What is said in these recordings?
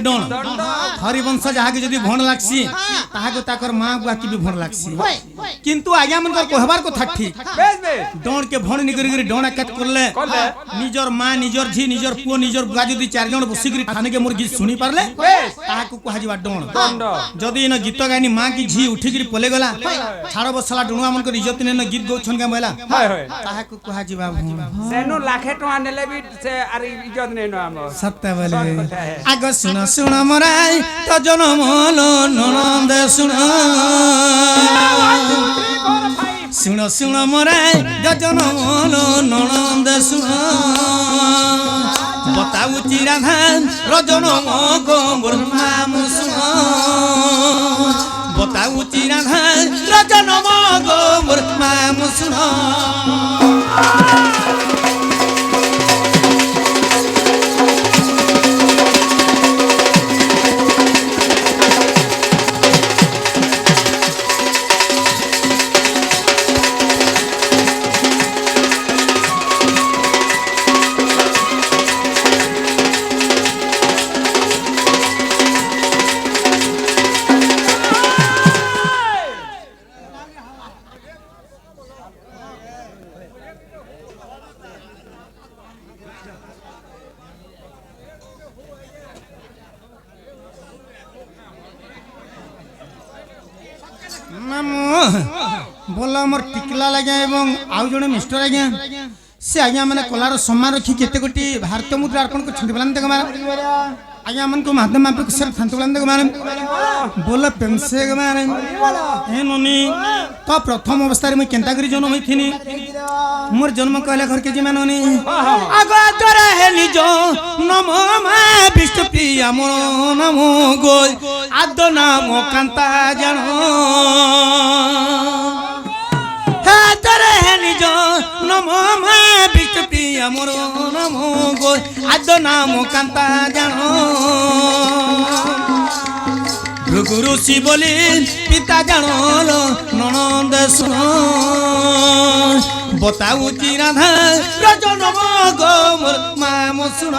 Done Harivansh जहा के जदी भण लागसी ताहा को ताकर मां बुआ की भी भण लागसी किंतु आज्ञा मन कहबार को थाठी डन के भण नि करी डन एकत करले निजर मां निजर झी निजर पुओ निजर बुआ जदी चार जण बसी करी थाने के मोर गीत सुनी पारले ताहा को कहा जीवा डन जदी न गीत गानी मां की झी उठी करी पले गला छाड़ बसला डुणुआ मन को इज्जत ने गीत गौछन के मैला ताहा को कहा जीवा सेनु लाखे टका नेले भी से अरे इज्जत नै न हम सत्य बोले आग सुन सुन मोराई तो जनम लो ननंद सुन सुन सुन मोराई तो जनम लो ननंद सुन बताऊ चिराधा रजनम को नाम सुन बताऊ चिराधा रजनम को नाम सुन बोला मोर टिकला लगे एवं आउ जने मिस्टर आज्ञा से आज्ञा माने कलार सम्मान रखी केते गोटी भारतीय मुद्रा अर्पण को छंदी बलान देख मारा आज्ञा मन को माध्यम मापे को सर फंत बलान देख मारा बोला पेंसे ग मारे ए ननी तो प्रथम अवस्था रे मैं केंता करी जन्म होइथिनी मोर जन्म कहला घर के जिमा ननी आगो तोरा हे निजो नमो मा विष्णु प्रिया मोर नमो गोय आद नाम कांता जानो तोरा हे निजो नमो मा विष्णु प्रिया मोर नमो गोय आद नाम कांता जानो गुरु शिवली पिता जानो ननंद सुन बताऊ चिराधा रजनम गो मोर माम सुन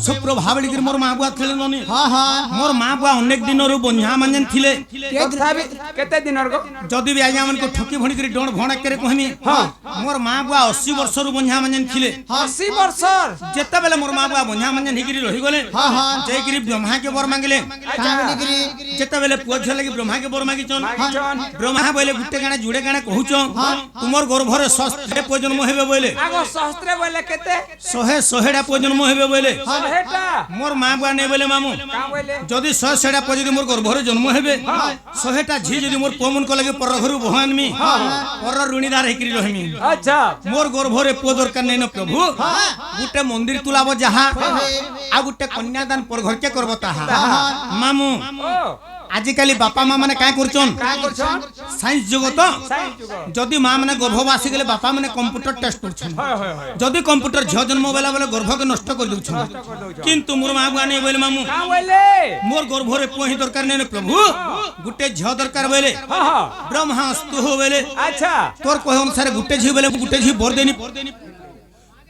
सुप्रभावली मोर माँ बुआ थे ननी मोर माँ बुआ अनेक दिन बंझा मांजन थिले केते दिन जदि भी आज्ञा मन को ठकी भणी करी डण भणा करे कहमी मोर माँ बुआ 80 वर्ष रु बंझा मांजन थिले 80 वर्ष जेते बेले मोर माँ बुआ बंझा मांजन हिकरी रही गले जय करी ब्रह्मा के वर मांगले जेते बेले पुआ छ लगी ब्रह्मा के वर मांगी चन ब्रह्मा बोले गुटे गाना जुड़े गाना कहूछ तुमर गर्भरे सहस्त्र पुआ जन्म हेबे बोले आगो सहस्त्र बोले केते 100 टा पुआ जन्म हेबे बोले मोर माँ बुआ नहीं बोले मामू जदि 100 टा पुआ जदि मोर गर्भरे जन्म हेबे 100 टा झी जदि मोर पुआ मन को लगे पर घरु बहानमी पर ऋणीदार हेकरी रहमी अच्छा मोर गर्भरे पुआ दरकार नै न प्रभु गुटे मंदिर तुलाबो जहा आ गुटे कन्यादान पर घर के करबो ताहा मामू आजिकाली बापा माँ मैंने क्या कर साइंस जुग तो जदि माँ मैंने गर्भवासी गले बापा मैंने कंप्यूटर टेस्ट कर जदि कंप्यूटर झ जन्म बेला बेले गर्भ के नष्ट कर दउछ किंतु मोर माँ बुआ नहीं बोले मामू मोर गर्भरे पुआ ही दरकार नहीं प्रभु गुटे झ दरकार बोले ब्रह्मास्तु हो बोले अच्छा तोर कहे अनुसार गुटे झी बोले गुटे झी बर देनी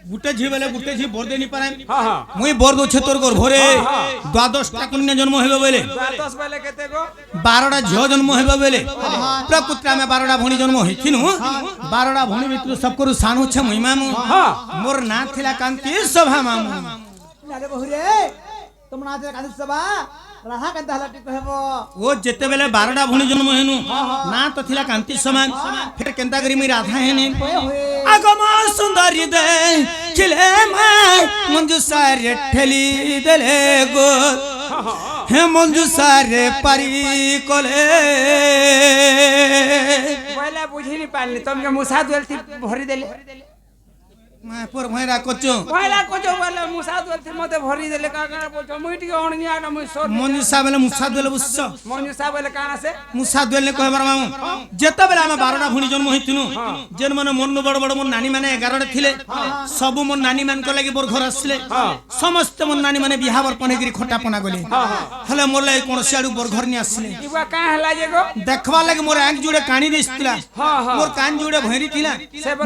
गुटे झी बेले गुटे झी बर देनी पारे मुई बर दउछे तोर गर्भरे 12 टा कन्या जन्म हेबे बोले 12 बेले केते गो 12 टा झ जन्म हेबे बोले प्रकृति में 12 टा भणी जन्म होइथिनु 12 टा भणी भितर सब करू सानु छ मुई मामू मोर ना थिला कांति सभा मामू अरे बहुरे तुम ना थिला कांति सभा रहा कंता हलाटी कहबो ओ जेते बेले 12 टा भणी जन्म हेनु ना तो थिला कांति समान फिर केंता करी मी राधा हेने आगमा सुंदरी दे खिले माय मंजू सारे ठेली देले गो हे मंजू सारे पारी कोले পয়লা বুঝিনি পারলি তুমি মুসা দুলতি ভরি দেলে মায়াপুর ভয়রা করছো পয়লা কোচো বলে মুসা দুলতি মতে ভরি দেলে কাকা বলছো মুই টিকে অণনি আটা মুই সর মনীষা বেলে মুসা দুলে বুঝছো মনুষা বলে কান আছে মুসা দুলে কহবার মামু যেতবেলে আমি 12টা ভুনি জন্ম হইতিনু যেন মানে মন বড় বড় মোর নানি মানে 11টা থিলে সবু মোর নানি মান কো লাগি বোর ঘর আসলে সমস্ত মোর নানি মানে বিহাবর পনেগিরি খটা পনা গলে হলে মোর লাগি কোন সিয়াড়ু বোর ঘর নি আসলে ইবা কা হলা যে গো দেখবা লাগি মোর এক জুড়ে কানি দিছিলা মোর কান জুড়ে ভৈরি থিলা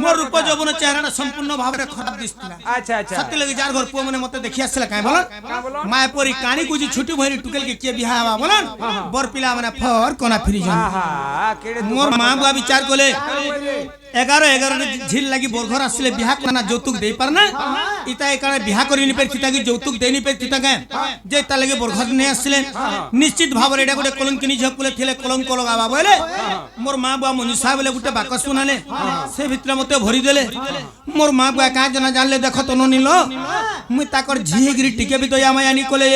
মোর রূপ যৌবন চেহারাটা সম্পূর্ণ ভাবে খরাপ দিছিলা আচ্ছা আচ্ছা সত্যি লাগি যার ঘর পুয়া মানে মতে দেখি আসলে কাই বল মায়াপুরি কানি কুজি ছুটি ভৈরি টুকেল के के बिहा हवा बोलन बर पिला माने फर कोना फ्री जन আহা কেড়ে मोर मां बुआ विचार कोले 11 झिल लगी बोर घर आसले बिहा कोना যৌতুক দেই পার না ইতা একারে বিহা করি নি পের চিতা কি যৌতুক দেই নি পের চিতা কে যে তা লাগি बोर घर ने आसले निश्चित भाବରେ एडा गोटे कलंकिनी झकुले थिले कलंक लगावा बोले मोर मां बुआ मनुष्य बोले गोटे बाकस सुनाले से भितर मते भरी देले मोर मां बुआ का जना जानले देखो तो निलो मुई ताकर झिगिरी टिके भी तो या माया नी कोले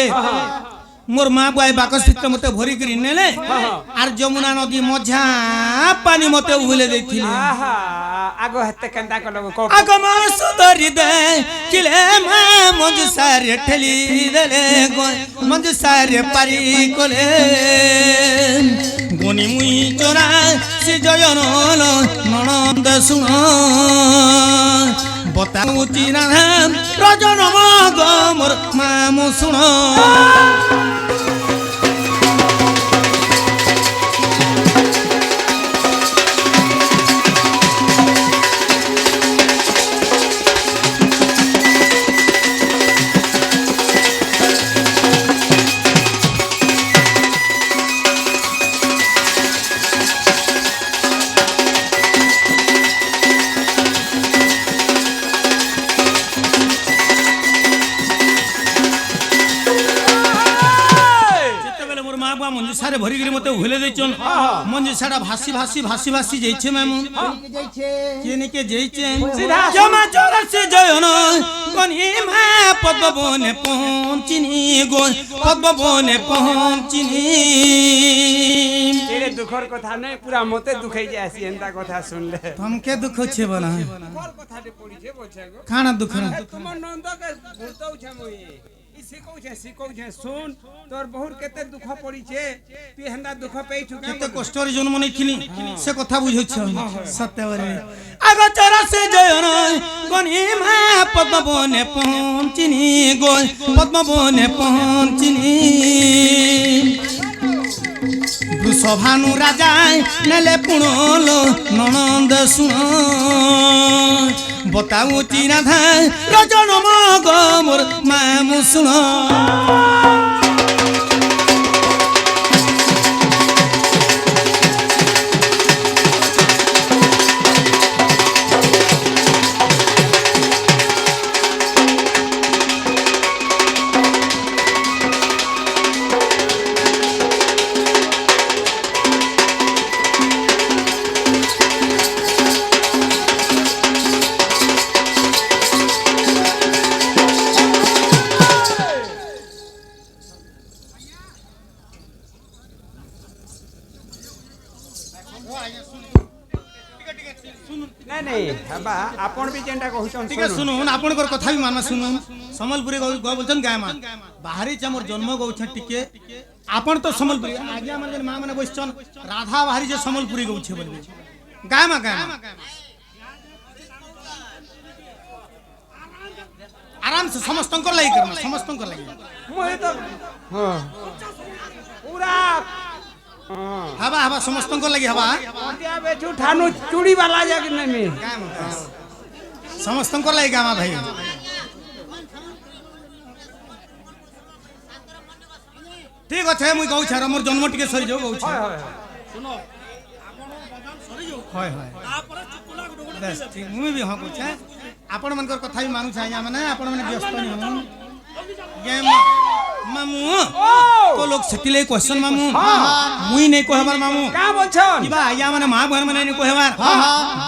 मोर मां बुआ बाकस भितर मते भरी करी नेले आर যমুনা नदी मझा पानी मते उले देथिले আহা আগো হেতে কেন্দা কলো কো আগম সুদরি দে কিলে মা মঞ্জ সারে ঠেলি দেলে মঞ্জ সারে পারি কোলে গনি মুই চোরা সে জয়ন ননন্দ শুন বতাউ চিরা রজন মগ মোর মামু শুন মঞ্জুসারে ভরি গরি মতে উহলে দেইছন মঞ্জুসাটা ভাসি ভাসি ভাসি ভাসি যাইছে মামু যাইছে কেনিকে যাইছে সিধা জমা চরসে জয়ন কোনি মা পদ্মবনে পৌঁছিনি গো পদ্মবনে পৌঁছিনি এরে দুঃখর কথা নাই পুরা মতে দুখাই যাসি এন্তা কথা শুনলে তমকে দুঃখ ছে বলা কোন কথাটি পড়িছে বলছে গো কানা দুঃখ না তোমার নন্দকে ভুলতাউছে মই শিখৌছে শুন তোর বহুর কেতে দুঃখ পড়িছে তুই হেন্দা দুঃখ পেইছু কেতে কষ্টরে জন্ম নেইছিলি সে কথা বুঝছ সত্যবারে আগ চরসে জয়ন কোনি মা পদ্মবনে পৌঁছিনি গো পদ্মবনে পৌঁছিনি বৃষভানু রাজা নেলে পুণল ননন্দ শুন বতাউচি রাধা রজন মগ মোর মামু শুন নাই নাই বাবা আপন বি যেটা কহুছন ঠিক আছে শুনুন আপনার কথা বি মানবা শুনুন সম্বলপুরে গো বলছেন গায় মা বাহারি যে মোর জন্ম গৌছ টিকে আপন তো সম্বলপুরি আগে আমার যে মা মানে বসছন রাধা বাহারি যে সম্বলপুরি গৌছে বলবে গায় মা आराम से समस्तंकर लागि करना समस्तंकर लागि মই তো হ্যাঁ পুরা हवा हवा समस्तंकर लागि हवा দিয়া বেচু ঠানু চুড়ি वाला जाग নেমি समस्तंकर लागि गामा भाई ठीक আছে মুই গৌ ছাড় মোর জন্ম টিকে সরি যাও গৌ ছাড় শুনো আপন বদন সরি যাও হয় হয় তারপরে চুকুলা গুডগুড বেশ ঠিক মুই বি হ কইছে আপন মানकर কথা বি মানু চাই মানে আপন মানে ব্যস্ত নি হন गेम मामू को लोग सतिले क्वेश्चन मामू मुई नहीं कहबार मामू का बोलछन किबा आया माने मा बहन माने नहीं कहबार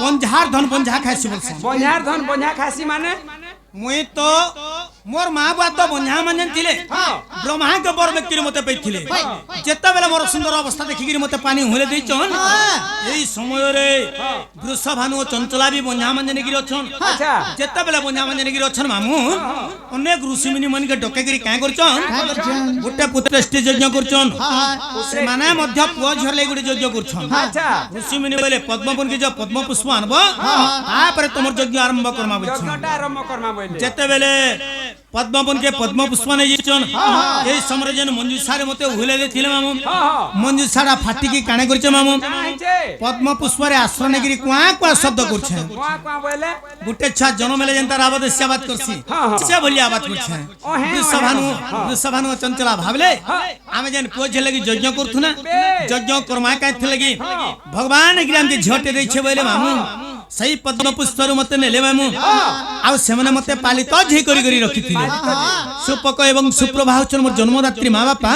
बंजार धन बंजा खासी बोलछन बंजार धन बंजा खासी माने मुई तो मोर माँ बुआ तो बंझा माने थिले ब्रह्मा के बर व्यक्ति मते पैथिले जेते बेले मोर सुंदर अवस्था देखि मते पानी हुले दैछन एई समय रे वृषभानु चंचला भी बंझा माने गिर अछन अच्छा जेते बेले बंझा माने गिर अछन मामू अनेक ऋषि मुनि मन के डके गिरी काय करछन गुटे पुत्रष्टि यज्ञ करछन से माने मध्य पुआ झर ले गुटे यज्ञ करछन अच्छा ऋषि मुनि बोले पद्मपुन के जो पद्म पुष्प आनबो तापर तुमर यज्ञ आरंभ करमा बोलछन यज्ञटा आरंभ करमा बोले जेते बेले पद्मपुन के पद्म पुष्प ने जिचन ए समरे जन मंजूषा रे मते हुले देथिले मामू मंजूषाडा फाटी की काणे करछे मामू काहे पद्म पुष्प रे आश्रय गिरी कुआ कुआ शब्द करछे कुआ बोले गुटे छा जनमेले जनता रावत से बात करसी से भलिया बात करछे वृषभानु चंचला भाबले आमे जन पोछ लगी यज्ञ करथुना यज्ञ कर्मा काथे लगी भगवान गिराम के झटे दै छे बोले मामू सही पद्म पुष्प मते नेले मामू आ सेमने मते पालित झे करी रखिथिले सुपक एवं सुप्रभा होचन मोर जन्मदात्री माँ बापा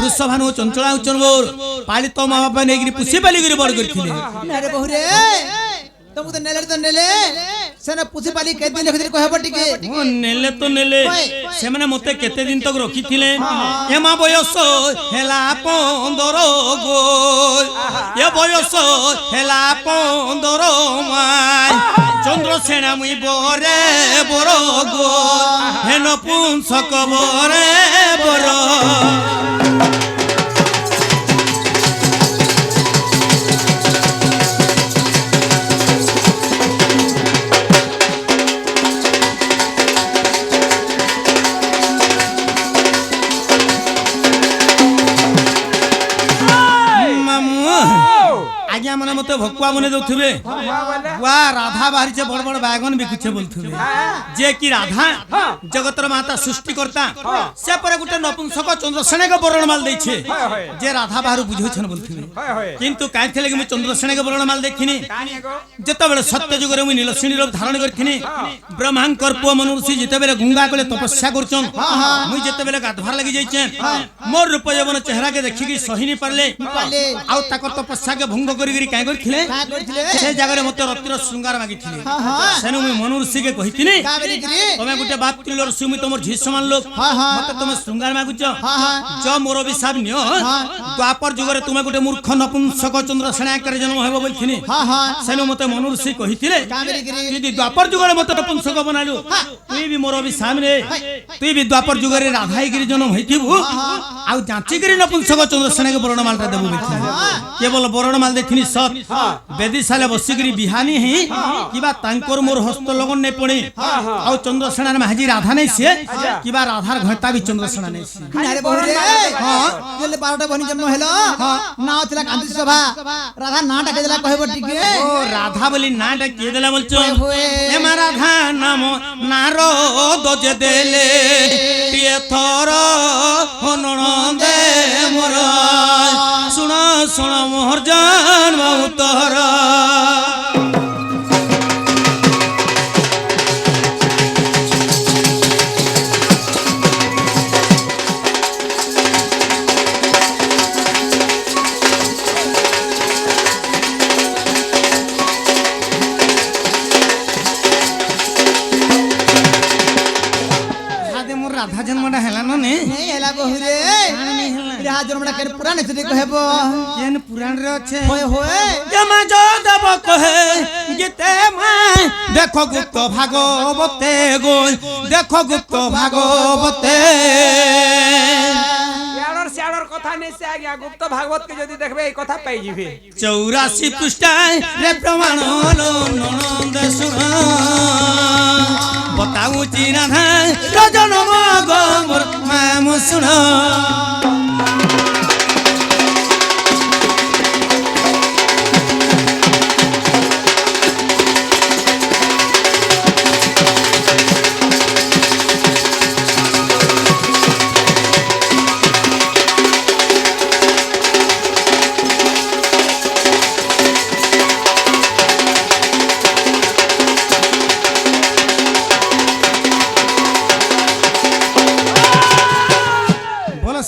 वृषभानु चंचला होचन मोर पालित माँ बापा नेगिरी पुसी पाली गिरी बड़ करथिले अरे बहुरे तुम तो नेले सेना पुसी पाली के दिन रखिथिले कहबो टिके ओ नेले तो नेले सेमने मते केते दिन तक रखिथिले ए माँ बयस हेला 15 गो ए बयस हेला 15 माय चंद्रसेना मुई बरे बर गो हेन पुंसक बरे बर आज्ञा माने मते भकुआ मने दउथुबे वा राधा बाहरी जे बड़ बड़ बैगन बिकुछे बोलथुबे जे कि राधा जगतर माता सृष्टि करता से पर गुटे नपुंसक चंद्रसेन के बरण माल दैछे जे राधा बाहर बुझोछन बोलथुबे किंतु काय थले कि मैं चंद्रसेन के बरण माल देखिनी जते बेले सत्य युग रे मैं नीलसिनी रूप धारण करथिनी ब्रह्मांकर पुआ मनुष्य जते बेले गंगा कोले तपस्या करछन मुई जते बेले गाधवार लागि जाइछे मोर रूप यवन चेहरा के देखि कि सही नि परले आ ताकर तपस्या के भंग करी काय करथिले से जगह रे मते रतिर श्रृंगार मागिथिले सेनु मैं मनुष्य के कहिथिनी तमे गुटे बाप तिलर सुमि तमर झी समान लोक मते तमे श्रृंगार मागुछ जो मोर विसाब नियो द्वापर जुग रे तुमे गुटे मूर्ख नपुंसक चंद्रसेन आकर जन्म हेबो बोलथिनी सेनु मते मनुष्य कहिथिले यदि द्वापर जुग रे मते नपुंसक बनालु तुई भी मोर विसाब रे तुई भी द्वापर जुग रे राधाई गिरी जन्म होइथिबु आ जांची गिरी नपुंसक चंद्रसेन के बरणमालटा देबु बोलथिनी केवल बरणमाल देखिनी सत बेदिशाले बसिगिरी बिहानी ही किबा तांकर मोर हस्त लगन नै पड़े आ चंद्रसेना महाजी राधा नै से किबा राधार घटा भी चंद्रसेना नै से अरे बहुरे हां जेले 12टा बनी जन्म हेलो नाव थिला कांति सभा राधा नाटा के देला कहबो टिके ओ राधा बोली नाटा के देला बोलछो ए मा राधा नाम नारद जे देले टिए थर ननदे मोर सुन सुन मोर जन्म उतर राधा जन्मटा हेला न ने नहीं हेला बहुरे राधा जन्मटा के पुराण से कहबो केन पुराण रे अछि होय होय जमा जो देव कहे गीते में देखो गुप्त भागवते गो देखो गुप्त भागवते याडर स्याडर कथा नै से आ गया गुप्त भागवत के जदी देखबे ए कथा पाई जिबे 84 पृष्ठा रे प्रमाण लो ननंद सुन बताऊ चिराधा रजन मगमर माम सुन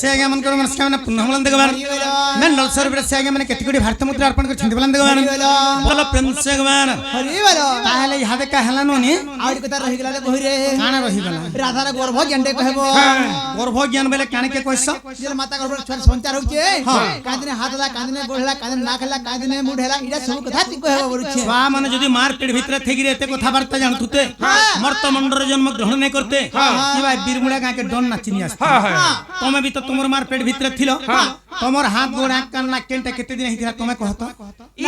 से आगे मन करो मनस्कामना पुण्य हमलन देखबार मैं नलसर बरे से आगे मैंने केतगुडी भारत मुद्रा अर्पण कर छंदी बलन हरि देगमान बोलो बोलो प्रेम से गमान हरि बोलो ताहले इहादे का हलानो नी आउड कथा रहि गेला रे बहिरे काना रही गला राधार गर्भ ज्ञानटे कहबो गर्भ ज्ञान बेले काने के कहस जेल माता गर्भ छुआ संचार होचे कादिने हाथ ला कादिने गोड़ला कादिने नाक ला कादिने मुंड हेला इडा सब कथा ती कहबो बरुछे छुआ माने जदी मार पेट भीतर थेगिरे एते कथा वार्ता जानतुते मर्त मंडर जन्म ग्रहण नहीं करते कि भाई बीरमुड़ा का के डन नाचिनी आस तमे भी तो तुमर मार पेट भीतर थिलो तमर हाथ गोड़ आंख कान नाक केनटा केते दिन हिथिरा तमे कहत ई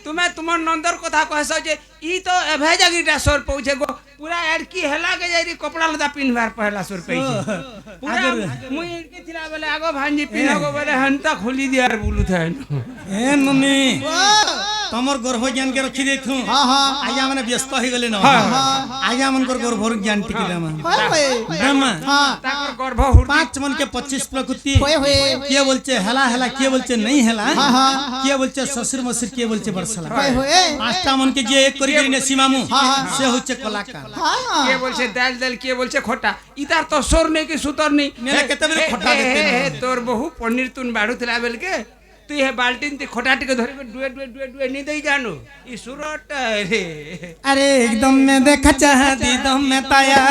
तुमे तुमर नंदर कथा कहस जे ई तो एभे जगीटा सोर पहुंचे गो पूरा एडकी हेला के जाई कपड़ा लदा पिनवार पहला सोर पइछे पूरा मुई इनके थिला बेले आगो भांजी पिनगो बेले हंता खोली दियार बुलु थैन ए ननी तमर गर्भ ज्ञान के रखी देथु आया माने व्यस्त हो गले न आया मन कर गर्भ ज्ञान टिकले मन ब्रह्मा ताकर गर्भ हुर 5 मन के 25 प्रकृति होए होए के बोलचे हला हला के बोलचे नहीं हला के बोलचे ससुर मसुर के बोलचे बरसला होए होए पांचटा मन के जे एक करी करी ने सीमामु से होचे कलाकार के बोलছে दाल दाल के बोलছে খোটা ইতার তো সোর নেই কি সুতর নেই मेरा केते बेले खट्टा देते তোর বহু পনির তুন বাড়ু থিলা বেলকে তুই হে বালটিন তে খোটা টিকে ধরে ডুয়ে ডুয়ে ডুয়ে ডুয়ে নি দেই জানো ই সুরটা রে अरे एकदम में देखा चाह दी दम में ताया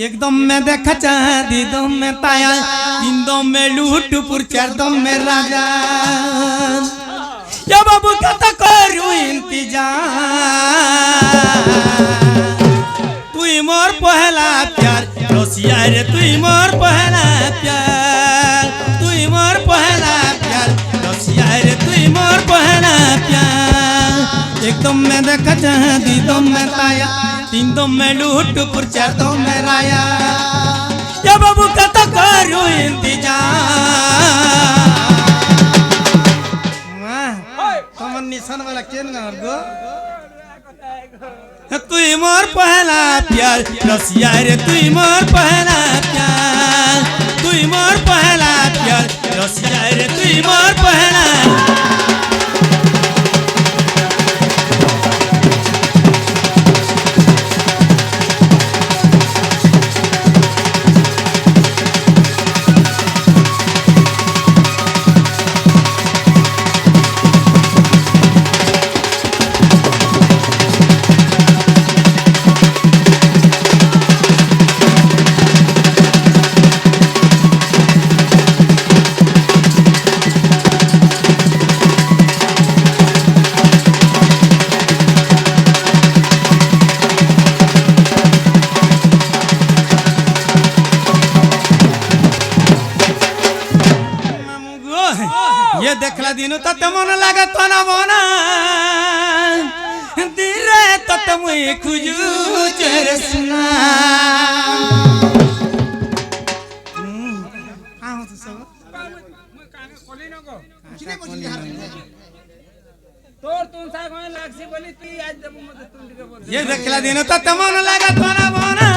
एकदम में देखा चाह दी दम में ताया तीन दम में लूटपुर चार दम में राजा या बाबू कत करू इंतजार तुई मोर पहला प्यार रसिया रे तुई मोर पहला प्यार तुई मोर पहला प्यार रसिया रे तुई मोर पहला प्यार एकदम में देखा चाह दी दम में ताया तीन दम में लूटपुर चार दम में राया या बाबू कत करू इंतजार तमन निशान वाला केन गार गो तुई मोर पहला प्यार रसिया रे तुई मोर पहला प्यार तुई मोर पहला प्यार रसिया रे तुई मोर पहला ये देखला दिनु तत मन लागे तो ना मोना दिरे तत मुई खुजू चेरे सुना आ हो तो सब মই কানে কলি নগো किने बोलছি हार তোর তুন সা কোন লাগছি বলি তুই আজ দেব মতে তুন টিকে বল ये देखला दिनु तत मन लागे तो ना मोना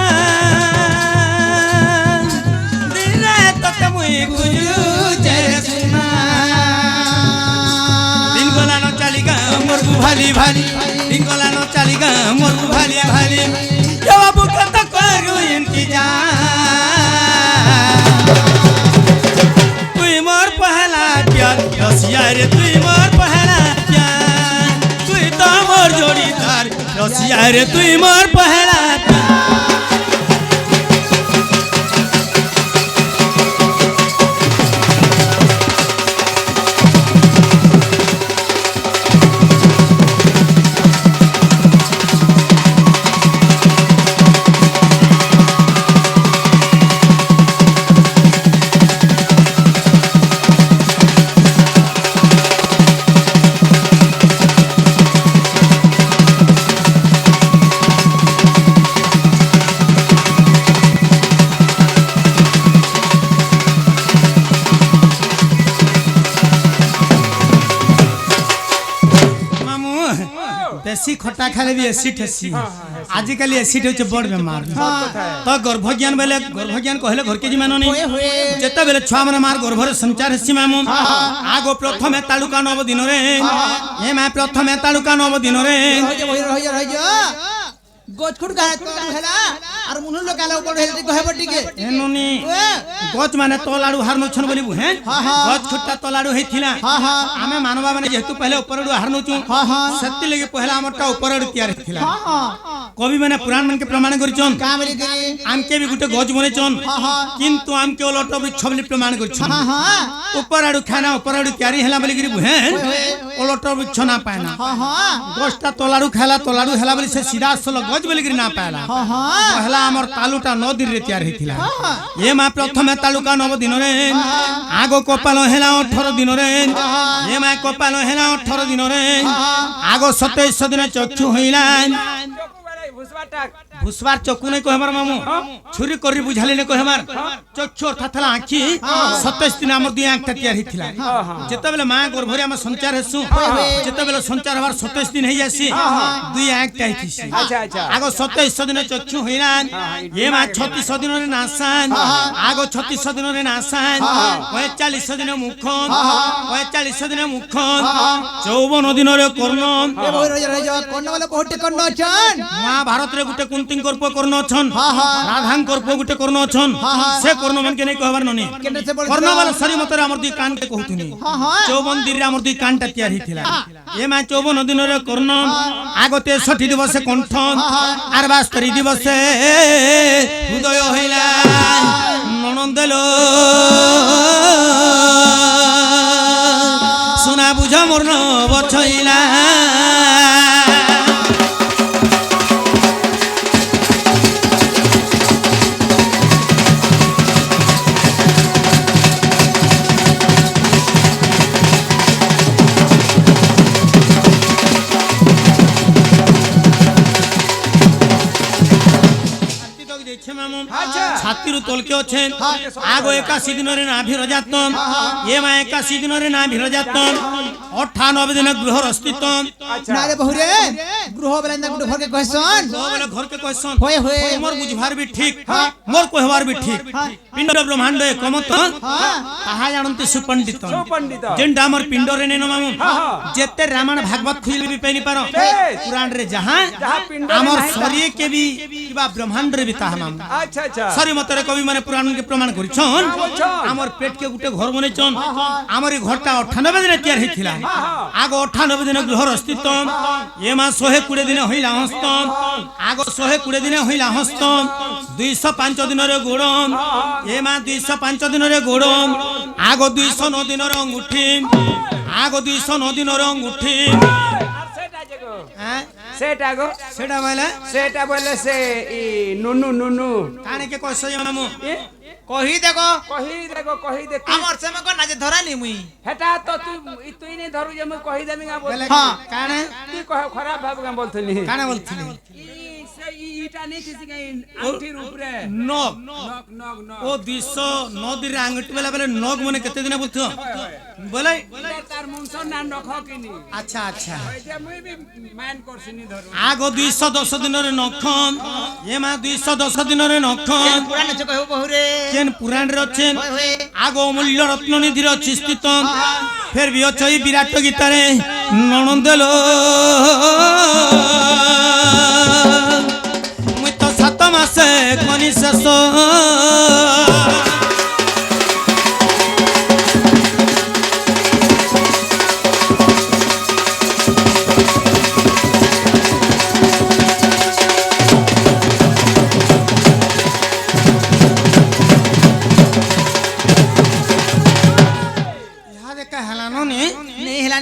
दिरे तत मुई खुजू चेरे सुना दिन गोला न चालिगा मोर भाली भाली दिन गोला न चालिगा मोर भाली भाली यो बाबू कत करू इंतजार तुई मोर पहला प्यार रसिया रे तुई मोर पहला प्यार तुई तो मोर जोड़ीदार रसिया रे तुई मोर पहला प्यार देसी खट्टा खाले भी एसिड हेसी आजिकल एसिड होचे बड़ बेमार तो गर्भ ज्ञान बेले गर्भ ज्ञान कहले घर के जिमान नहीं जेते बेले छुआ माने मार गर्भर संचार हेसी मामु आगो प्रथमे तालुका 9 दिन रे ए मा प्रथमे तालुका 9 दिन रे रह जा गोचखुट गाय तो हेला আর মুনুর লোক আলো উপর হেলতে কহেব টিকে এনুনি এ গছ মানে তলাড়ু ହାର ନଉଛନ୍ ବୋଲି ବୁହେଁ ହଁ, ହଁ। ଗଛ ଛୋଟା ତଲାড়ୁ ହେଇଥିଲା ହଁ, ହଁ। ଆମେ ମାନବା ମାନେ ଯେହେତୁ ପହଲେ ଉପରଡୁ ହାର ନଉଛୁ ହଁ, ହଁ। ସେତି ଲାଗି ପହଲେ ଆମରଟା ଉପରଡୁ ତିଆରି ହେଇଥିଲା हां हां କବି ମାନେ ପୁରାଣ ମାନକେ ପ୍ରମାଣ କରିଛନ୍ का बोली के ଆମକେ ବି ଗୋଟେ ଗଛ ବନେଇଛନ୍ ହଁ, ହଁ। କିନ୍ତୁ ଆମକେ ଓଲଟ ବୃକ୍ଷ ବୋଲି ପ୍ରମାଣ କରିଛନ୍ हां हां ଉପରଆଡୁ ଖାନା ଉପରଆଡୁ ତିଆରି ହେଲା ବୋଲି କରି ବୁହେଁ ଓଲଟ ବୃକ୍ଷ ନା ପାଏନା हां हां ଗଛଟା ତଲାড়ୁ ଖାଇଲା ତଲାড়ୁ ହେଲା ବୋଲି ସେ ସିଧା ସଲ ଗଛ ବୋଲି କରି ନା ପାଏଲା हां हां ପହଲା ଆମର ତାଲୁଟା 9 ଦିନରେ ତିଆରି ହେଇଥିଲା ଏ ମା ପ୍ରଥମେ ତାଲୁକା 9 ଦିନରେ ଆଗ କପାଳ ହେଲା 18 ଦିନରେ ଏ ମା କପାଳ ହେଲା 18 ଦିନରେ ଆଗ 27 ଦିନ ଚକ୍ଷୁ ହଇଲା ভুসবার চক্ষু নাই কহবার মামু ছুরি করি বুঝালি নাই কহবার চক্ষু অর্থাৎ হলা আঁখি 27 দিন আমার দুই আঁখটা তৈরি হইছিলা যেতবেলে মা গর্ভরে আমি সঞ্চার হেসু যেতবেলে সঞ্চার হবার 27 দিন হই যাসি দুই আঁখটা হইছিস আচ্ছা আচ্ছা আগ 27 দিন চক্ষু হইলান এ মা 36 দিনরে নাসান আগ 36 দিনরে নাসান 45 দিন মুখন 45 দিন মুখন 54 দিনরে কর্ণ ए बोल रे जो कोन वाला बहुत कोन छन মহাভারত রে গুটে কুন্তিঙ্কর পুଅ কর্ণ অছন রাধাঙ্কর পুଅ গুটে কর্ণ অছন সে কর্ণ মান কে নাই কহবার ননি केने से बोल কর্ণ বালা সরি মতরে আমার দুই কান কে কহুতুনি हां हां 54 দিন রে আমার দুই কানটা তৈরি হইছিলা এ মা 54 দিন রে কর্ণ আগতে 60 দিবসে কণ্ঠ আর 72 দিবসে হৃদয় হইলা ননন্দলো সোনা বুঝ মর্ণ বছইলা ছাতিরু তলকে অছেন আগ 81 দিনরে নাভি রজাতন এ মা 81 দিনরে নাভি রজাতন 98 দিন গৃহর অস্তিত্ব ना रे बहु रे गृह वाला ना गुटे घर के कहसन বলে ঘরকে কইছন होए होए মোর বুঝবার বি ঠিক মোর কহবার বি ঠিক পিণ্ড ব্রহ্মাণ্ড একমত তাহা জানন্তি সুপণ্ডিত পণ্ডিত যেনটা আমার পিণ্ডরে নেন মামু যেতে রামায়ণ ভাগবত খুঁজলে বি পাইনি পার পুরাণ রে যাহা আমার শরীর কে বি কিবা ব্রহ্মাণ্ড রে বি তাহা মামু আচ্ছা আচ্ছা সরি মতরে কবি মানে পুরাণ কে প্রমাণ করিছন আমার পেট কে গুটে ঘর বনেছন আমার এই ঘরটা 98 দিনে তৈরি হইছিলা আগ 98 দিনে গৃহর অস্তিত্ব এ মা 120 দিনে হইলা হস্ত আগ 120 দিনে হইলা হস্ত 205 দিনরে গোড়ম এ মা 205 দিনরে গোড়ম আগ 209 দিনর অঙ্গুঠি আগ 209 দিনর অঙ্গুঠি আর সেটা জেগো হ্যাঁ সেটা গো সেটা বলে সেটা বলে সে ই নুনু নুনু কানে কে কইছ মামু कही देखो কহি দে हमर समय को ना जे धरानी मुई হেটা তো তুই নে ধরু যে মই কহি দেমি গা বল বলে হ্যাঁ। কানে তুই কহ খারাপ ভাব গা বলতলি কানে বলছিলি ইটা নেই থিসি গাই আংটির উপরে নগ নক নক নক ও 209 দিন আঙ্গুটি বেলা বেলা নগ মনে কেতে দিনে বলছো বলে তার মুনসর না নখ কিনি আচ্ছা আচ্ছা এটা মই বি মান করছিনি ধরু আগ 210 দিনরে নখন এ মা 210 দিনরে নখন पुराने से कहू बहु रे কেন পুরাণ রে আছেন होए होए আগ অমূল্য রত্ন নিধির ଅଛି স্থিত ফের বি ଅଛି এই বিরাট গীতারে ননন্দলো মুই তো 7 মাসে কনি শেষ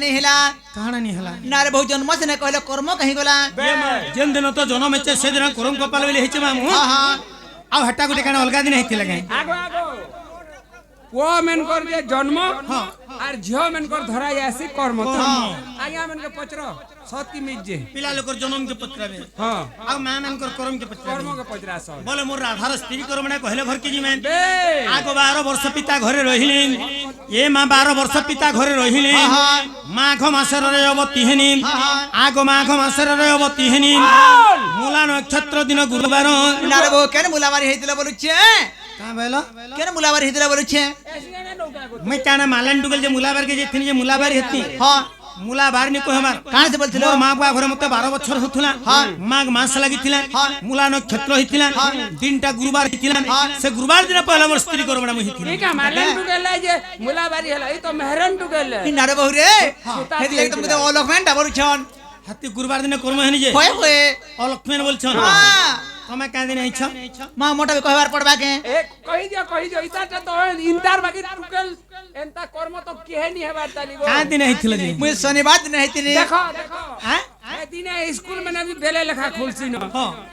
नहीं हिला କାଣା ନି ହେଲା ना रे बहु जन्म से न कहले कर्म कहीं गला ଯେନ୍ ଦିନ ତ ଜନମ ହେଇଛେ ସେ ଦିନ କରମ କପାଳ ବୋଲି ହେଇଛେ ମାମୁ हां हां ଆଉ ହେଟା ଗୋଟେ କାଣା ଅଲଗା ଦିନ ହେଇଥିଲା କାଇଁ আগো আগো ও মেন কর যে জন্ম আর ঝিও মেন কর ধরা যাসি কর্ম আজ্ঞা মেন কে পচর সতকি মিজে ପିଲା ଲୋକର ଜନମ କେ ପଚରାବେ হ্যাঁ ଆଉ ମା ମାନଙ୍କର କରମ କେ কর্ম ପଚରାବେ কে পচরা সব বলে মোর রাধার স্ত্রী করমনা কহিলে ঘর কে জিমেন বে আগ 12 ବର୍ଷ পিতা ঘরে রহিলেন এ মা 12 ବର୍ଷ পিতা ঘরে রহিলেন মাঘ মাসের রয়বতী হেনি আগ মাঘ মাসের রয়বতী হেনি মূলা নক্ষত্র দিন গুরুবার ना रे बहु केन मुलाबारी हेतिला बोलुछे কা বলো केन मुलाबारी हेतिला बोलुछे মই কানা মালান টুগল যে মুলাবার কে যেথিনি যে মুলাবার হেতি हां मुला बाहर नि कहमार काहे से बोलथिलो मोर मां बुआ घरे मते 12 बछर होथुला माघ मास लागिथिला मुला नक्षत्र हिथिला तीनटा गुरुवार हिथिला से गुरुवार दिन पहला मोर स्त्री करबडा महि हिथिला ठीक है मालन टुगेला जे मुलाबारी हला ई तो मेहरन टुगेले इ नारे बहु रे हेति लाग तुमके अलखमेन डाबर छन हाथी गुरुवार दिन कर्म हेनि जे होय होय अलक्ष्मण बोलछन हां तमे का दिन आइछ मां मोटा भी कहबार पड़बा के ए कहि दियो इताटा तो इंतार बाकी टुकेल एंता कर्म तो केहे नि हेबार ताली गो का दिन आइथिला जे मुई शनिवार दिन हेतिनी देखो देखो हां ए दिने स्कूल में भी बेले लेखा खुलसी न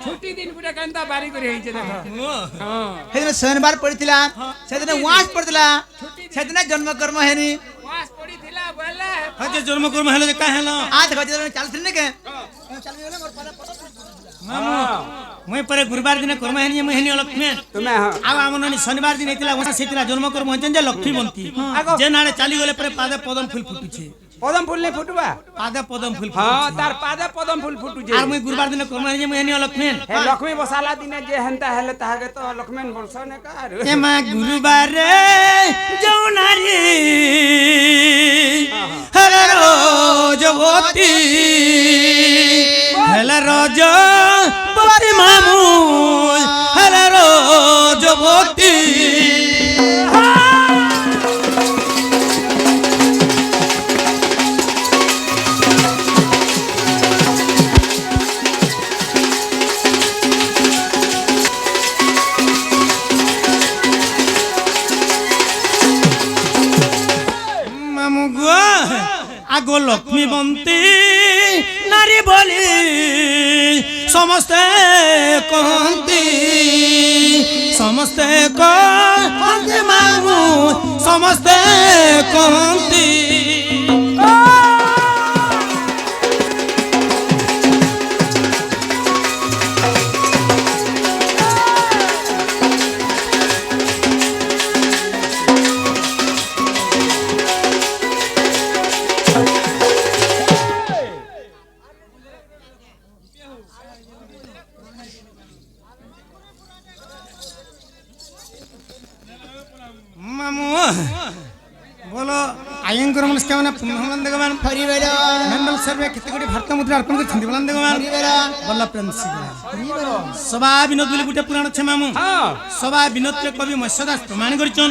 छुट्टी दिन पुरा कांता बारी करी हेचे देखो हां हेदिन शनिवार पड़िथिला सेदिन वास पड़िथिला सेदिन जन्म कर्म हेनी वास पड़ी थिला बोले हजे जन्म कर्म हेले जे का हेलो आ देखो जे चलथिन ने के चल गेले मोर मामू मैं परे गुरुवार दिन कर्म हेनि मैं हेनि अलक्ष्मण तुम्हें हां आ हमन शनिवार दिन हेतिला वसा सेतिला जन्म कर्म हजन जे लक्ष्मी बनती जे नाळे चाली गले परे पादे पदम फूल फुटुछे पदम फूल नहीं फुटबा पादे पदम फूल हां तार पादे पदम फूल फुटु जे आर मैं गुरुवार दिन कर्म हेनि मैं हेनि अलक्ष्मण हे लक्ष्मी बसाला दिने जे हंता हेले ताहागे तो लक्ष्मण बोलसने कार ए मा गुरुवार रे जौनारी हर रोज बोती हर रोज बोती मामू हर रोज बोती आगो लक्ष्मी बंती नारी बोली समस्ते कहती मामू समस्ते कहती मामू बोलो आयंकर नमस्कार ना पुनःमन देगमान हरिवेला मंडल सर्वे कितगडी भारत मुद्रा अर्पण कर छंदी बलन देगमान हरिवेला बल्ला प्रिंस सभा विनोद बिल गुटे पुराण छे मामू हां सभा विनोद के कवि मत्स्यदास प्रमाण करछन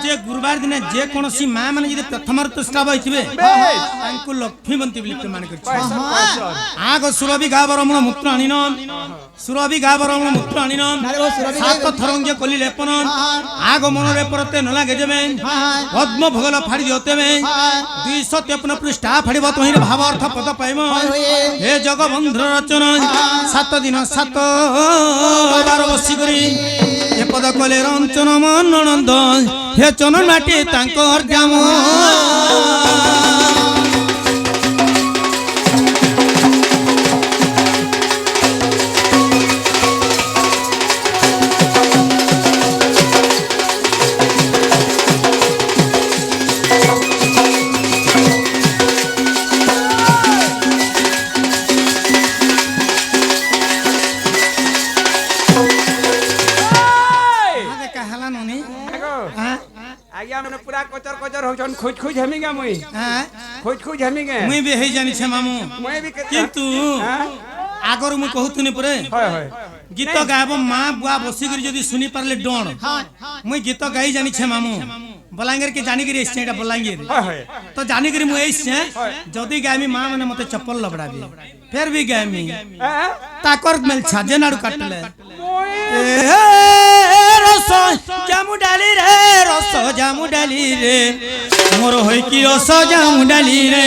जे गुरुवार दिन जे कोनोसी मां माने जे प्रथम ऋतुस्राव होइथिबे तांको लक्ष्मीवंती बिल प्रमाण करछन आगो सुरभि गावरमण मूत्र आनिन सुरभि गावरमण मूत्र आनिन सात थरंगे कली लेपन आगो मनरे परते न लागे जेबे पद्म भोगल फाड़ी दियोते में 253 पृष्ठा फाड़ी तोहिर भाव अर्थ पद पाइम हे जगबंधु रचन 7 दिन 7 बार बसी करी ए पद कले रंचन मन नंद हे चनन माटी तांकर ग्राम आज्ञा मैंने पूरा कचर कचर हो छन खोज खोज हमिगा मुई खोज खोज हमिगे मुई भी हे जानि छे मामू मुई भी किंतु आगर मु कहतुनी परे होय होय गीत गायब मां बुआ बसी करी जदी सुनी पारले डण मुई गीत गाई जानि छे मामू बलांगीर के जानि करी एछे एटा बलांगीर तो जानि करी मुई एछे जदी गायमी मां माने मते चप्पल लबड़ाबी फिर भी गायमी ताकर मेल छाजे नाडू काटले रस जामु डाली रे रस जामु डाली रे मोर होय की रस जामु डाली रे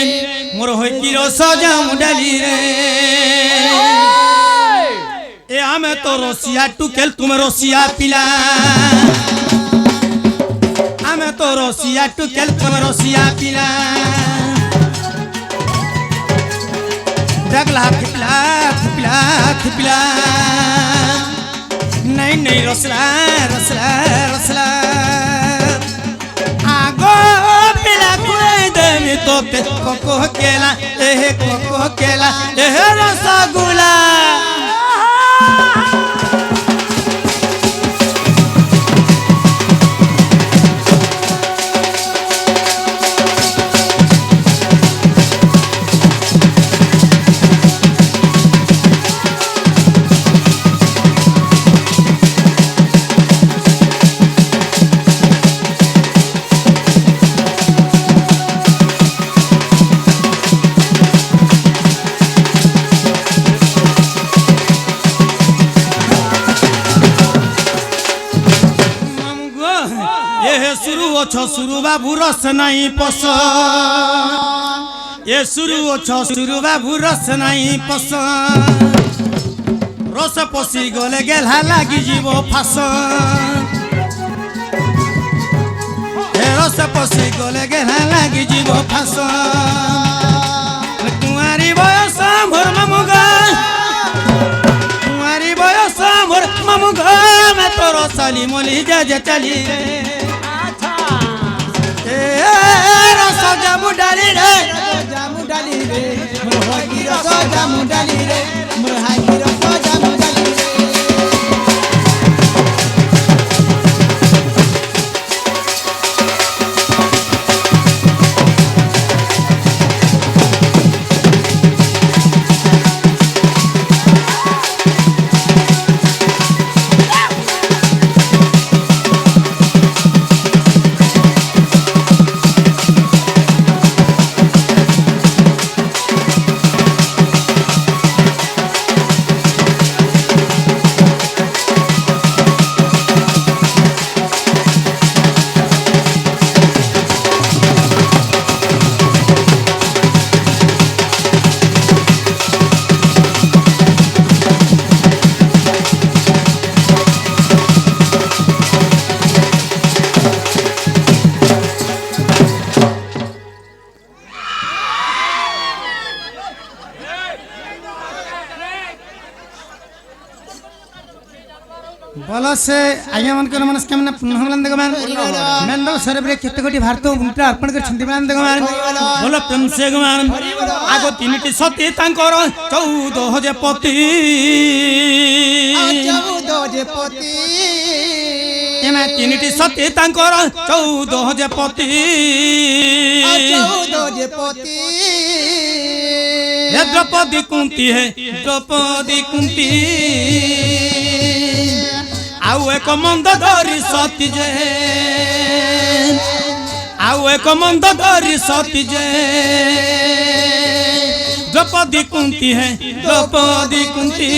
मोर होय की रस जामु डाली रे ए आमे तो रसिया टुकेल तुम रसिया पिला आमे तो रसिया टुकेल तुम रसिया पिला दगला फिपला फिपला फिपला नहीं नहीं रसला रसला रसला आगो पिला कोई देवी तो पे कोको केला रसगुल्ला ଅଛ ସୁରୁ ବାବୁ ରସ ନାହିଁ ପସ ଏ ସୁରୁ ଅଛ ସୁରୁ ବାବୁ ରସ ନାହିଁ ପସ রস পশি গলে গেলা লাগি যাব ফাঁস রস পশি গলে গেলা লাগি যাব ফাঁস কুয়ারি বয়স মোর মামুগা কুয়ারি বয়স মোর মামুগা মে তোর সালি মলি যা যা চালি রস জামু ডালি রে জামু ডালি রে মোর হাগি রস জামু ডালি রে মোর হাগি রস জামু ডালি রে বলো সে আজ্ঞা মনকর মনস্কামনা পূর্ণ হলান দেখমান মেন্ডল সরবরে কেতকটি ভারত মুদ্রা অর্পণ করছন্তি মান দেখমান বলো প্রেম সে গমান আগ তিনটি সতী তাঙ্কর 14,000 পতি 14 পতি এমা তিনটি সতী তাঙ্কর 14,000 পতি 14 পতি हे द्रौपदी कुंती है द्रौपदी कुंती आउ एक मंद धरी सती जे आउ एक मंद धरी सती जे द्रौपदी कुंती है द्रौपदी कुंती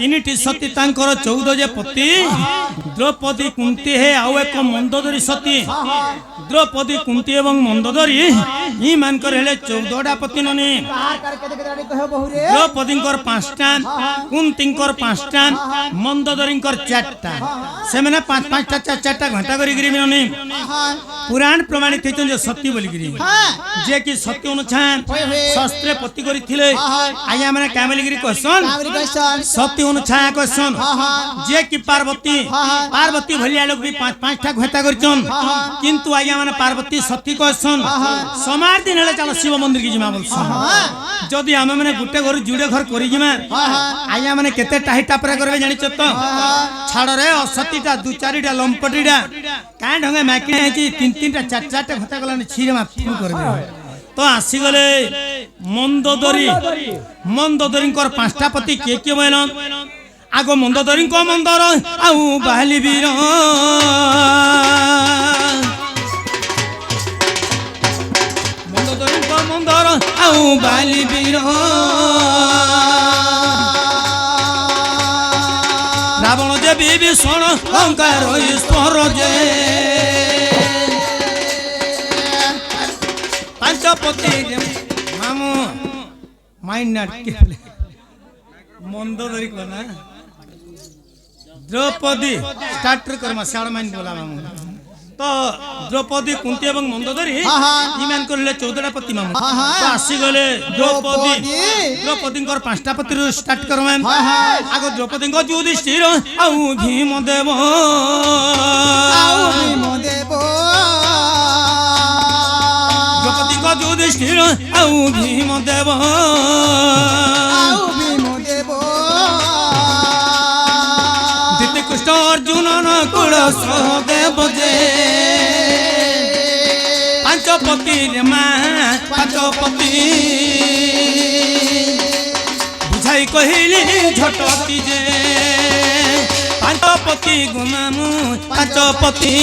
তিনটি সতী তাঙ্কর 14 পতি দ্রৌপদী কুন্তি হে আউ এক মন্দোদরী সতী দ্রৌপদী কুন্তি এবং মন্দোদরী ই মানকর হেলে 14টা পতি ননি দ্রৌপদীঙ্কর 5টা কুন্তিঙ্কর 5টা মন্দোদরীঙ্কর 4টা সেমানে 5-5টা 4-4টা ঘন্টা করি গিরি ননি পুরাণ প্রমাণিত হইছন যে সতী বলি গিরি যে কি সতী অনুচ্ছান শস্ত্রে পতি করিଥିଲେ আয়া মানে কামলি গিরি কহসন সতী অনুচ্ছায়া কহসন যে কি পার্বতী পার্বতী ভলিয়া লোক भी 5-5টা ঘটা করছন কিন্তু আয়া মানে পার্বতী সতী কহসন সমার দিন হেলে চলো শিব মন্দির কি জিমা বলছন যদি আমি মানে গুটে ঘর জুড়ে ঘর করি জিমা আয়া মানে কেতে টাহি টাপরা করবে জানিছ তো ছাড় রে অসতীটা 2-4টা লম্পটিটা কাঁ ঢঙ্গে মাকি হেছি 3-3টা 4-4টা ঘটা গলানি ছিরে মা ফু করবে তো আসি গলে মন্দোদরীঙ্কর 5টা পতি কে কে বইলন আগ মন্দোদরীঙ্ক মন্দর আউ বাহালি বীর মন্দোদরীঙ্ক মন্দর আউ বাহালি বীর রাবণ যে বিভীষণ অহংকার ঈশ্বর যে পাঞ্চপতি মামু মাইন্ড নাট কে মন্দোদরী কোনা দ্রৌপদী স্টার্ট করমা শাড় মাইন বলা মামু তো দ্রৌপদী কুন্তি এবং মন্দোদরী ইমান করলে 14টা পতি মামু তো আসি গলে দ্রৌপদীঙ্কর 5টা পতিরু স্টার্ট করমা আগ দ্রৌপদীঙ্ক যুধিষ্ঠির আউ ভীম দেব দ্রৌপদীঙ্ক যুধিষ্ঠির আউ ভীম দেব चरण कूल सोगे बजे पांचपति रे माँ पांचपति बुझाई कहली झटती जे पांचपति गुमामु पांचपति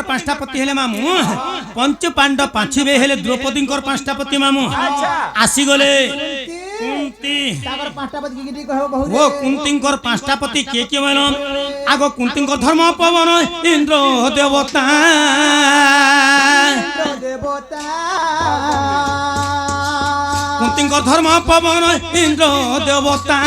पांचटा पति हेले मामू पंच पांडव पांचबे हेले द्रौपदी पांचटा पति मामू आसी गले कुंती ताकर पांचटा पति की कहबो बहुत वो कुंती पांचटा पति के मानो आगो कुंती धर्म पवन इंद्र देवता कुंती धर्म पवन इंद्र देवता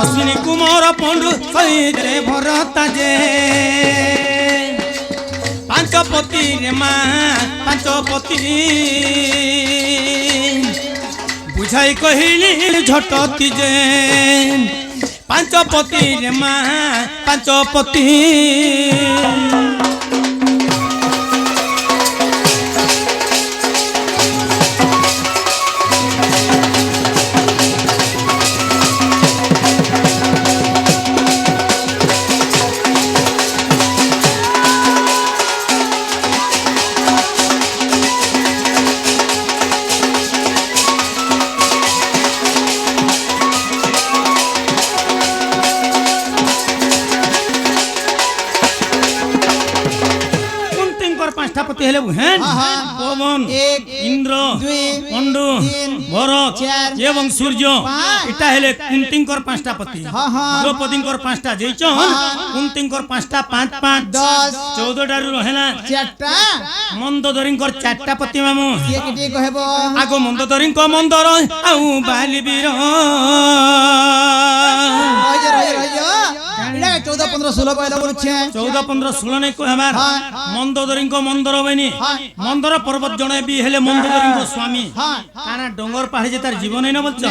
अश्विनी कुमार पंडु सहित भरता जे पांचपति रे माँ पांचपति बुझाई कहली झटती जे पांचपति रे माँ पांचपति पति हेले बुहेन पवन इंद्र पंडु भरत एवं सूर्य इटा हेले कुंतींकर पांचटा पति द्रौपदींकर पांचटा जैचन कुंतींकर पांचटा 5 5 10 14 डारु रहेला चारटा मंदोदरींकर चारटा पति मामू के के कहबो आगो मंदोदरींको मंदर आउ बालीवीर इडा 14 15 16 कहला बोलछे 14 15 16 ने कहबार मंदोदरींको मंदर बनी मंदर पर्वत जणे भी हेले मंदोदरींको स्वामी काना डोंगर पहाड़ी जे तार जीवन नै न बोलछ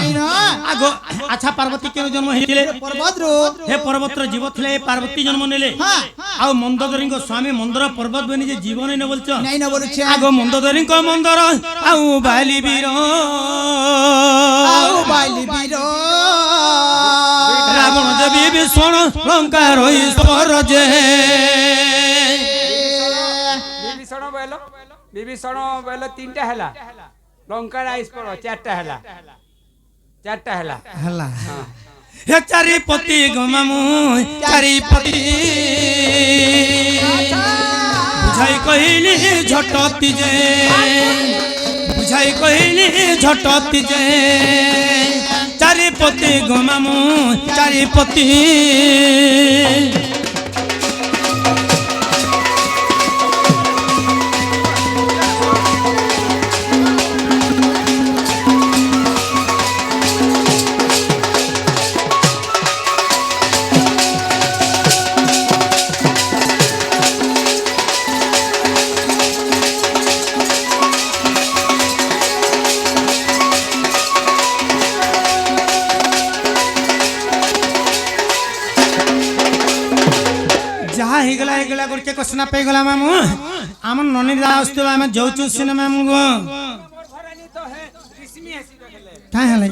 आगो अच्छा पार्वती के जन्म हेले पर्वत रो हे पर्वत रो जीव थिले पार्वती जन्म नेले आ मंदोदरींको स्वामी मंदर पर्वत बनी जे जीवन नै न बोलछ नै न बोलछे आगो मंदोदरींको मंदर आउ बालीवीर रावण देवी विष्णु लंका ईश्वर जे विभीषण बोलो 3टा हैला लंका ईश्वर 4टा हैला 4टा हैला हला हे चारिपति गमामु चारिपति बुझाई कहली झटती जे बुझाई कहली झटती जे चारिपति गमामु चारिपति हेगला करके क्वेश्चन पे गला मामू आम ननी दास तो हम जाउचु सिनेमा मामू गो काय हले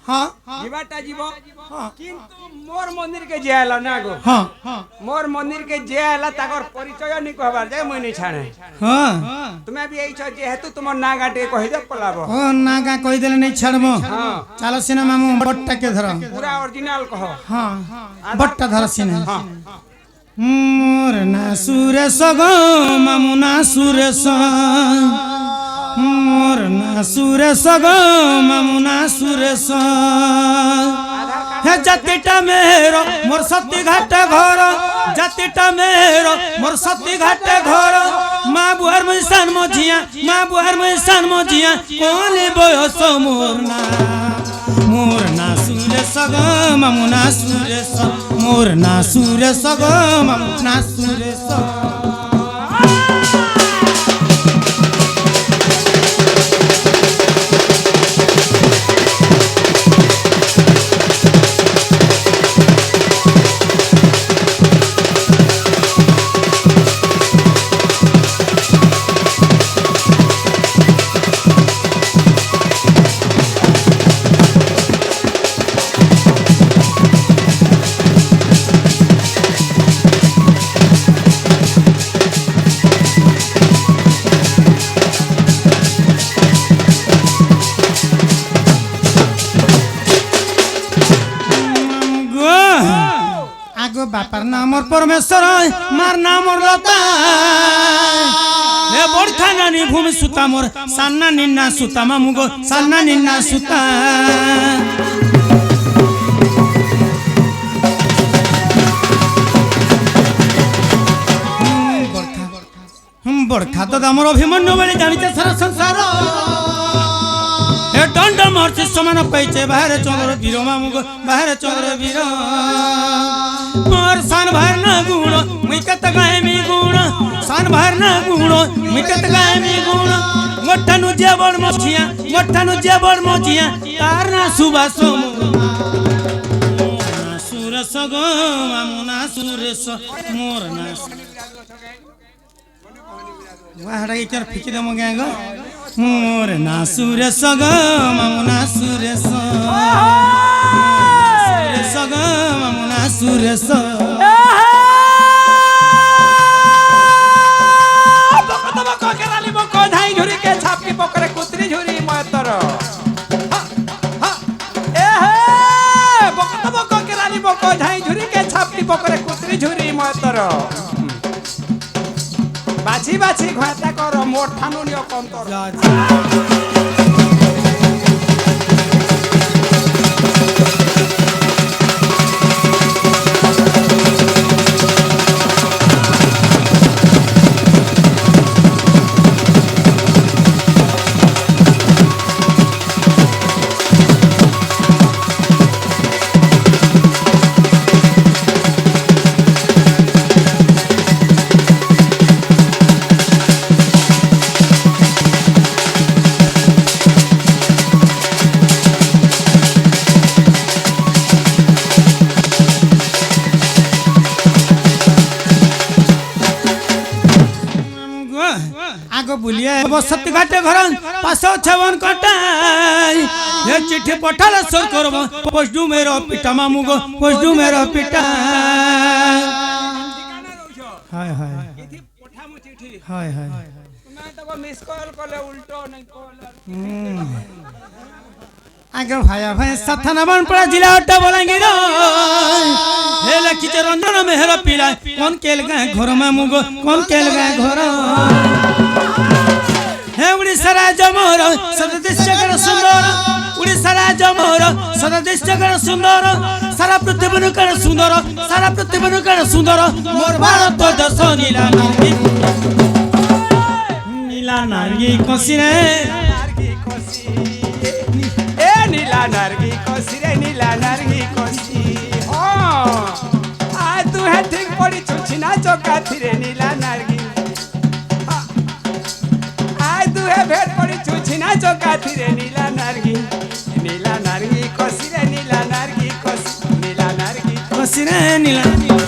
हां जीवाटा जीवो किंतु मोर मंदिर के जेला ना गो हां मोर मंदिर के जेला ताकर परिचय नि कहबार जाय मय नि छाणे हां तुमे भी एई छ जेहेतु तुमर नागाटे कहि दे पलाबो ओ नागा कहि देले नै छाड़बो हां चलो सिनेमा मामू बट्टा के धर पूरा ओरिजिनल कहो हां बट्टा धर सिनेमा हां मोर ना सुरेश गो मामू ना सुरेश मोर ना सुरेश गो मामू ना सुरेश हे जातिटा मेरो मोर सती घाट घर जातिटा मेरो मोर सती घाट घर माँ बुहार मैसान मझिया माँ बुहार मैसान मझिया कोले बयस मोर ना सुरेश गो मामू ना सुरेश মোর না সুরে সগ মামু না সুরে সগ আগো বাপার নামর পরমেশ্বর মার নামর লতা এ বড়খা নানি ভূমি সুতা মোর সান্না নিন্না সুতা মামু গো সান্না নিন্না সুতা বড়খা তো আমার অভিমন্যু বলে জানিতে সারা সংসার এ দণ্ড মর্চি সমান পাইছে বাহারে চন্দ্র বীর মামু গো বাহারে চন্দ্র বীর মোর সান ভার না গুণ মুই কত গায়মি গুণ সান ভার না গুণ মুই কত গায়মি গুণ মোঠানু যে বড় মছিয়া তার না সুবাস সুরস গো মামু না সুরস মোর না वाहड़ा के चार फिकी दम गए गो मोर ना सुरेश ग मामू ना सुरेश सुरेश ग मामू ना सुरेश बको केराली बको धाई झुरी के छापकी पकड़े कुतरी झुरी मतर ए हे बको केराली बको धाई झुरी के छापकी पकड़े कुतरी झुरी मतर बाछी बाछी घाटा कर मोर ठानु नियो कम कर आगो बुलिए बसत घाटे घर 556 कटाई ये चिट्ठी पठाला सर करब पोस्टू मेरो पिटा मामू गो पोस्टू मेरो पिटा हाय हाय इथि पठामु चिठी हाय हाय मैं तो मिस कॉल करले उल्टो नहीं कॉल आगे भाया भाई सथना बनपड़ा जिला अड्डा बोलेंगे हे लखीते रंजन मेहर पिला कौन केल गए घर मामू गो कौन केल गए घर हे उड़ीसा राज्य मोर सददेश जगत सुंदर उड़ीसा राज्य मोर सददेश जगत सुंदर सारा पृथ्वी कर सुंदर सारा पृथ्वी कर सुंदर मोर भारत देश नीला नारगी कोसी रे नीला नारगी कोसी रे नीला नारगी कोसी हां आ तू है ठीक पड़ी छुछिना चौका थिरे नीला नारगी आ तू है भेट पड़ी छुछिना चौका थिरे नीला नारगी कोसी रे नीला नारगी कोसी नीला नारगी कोसी रे नीला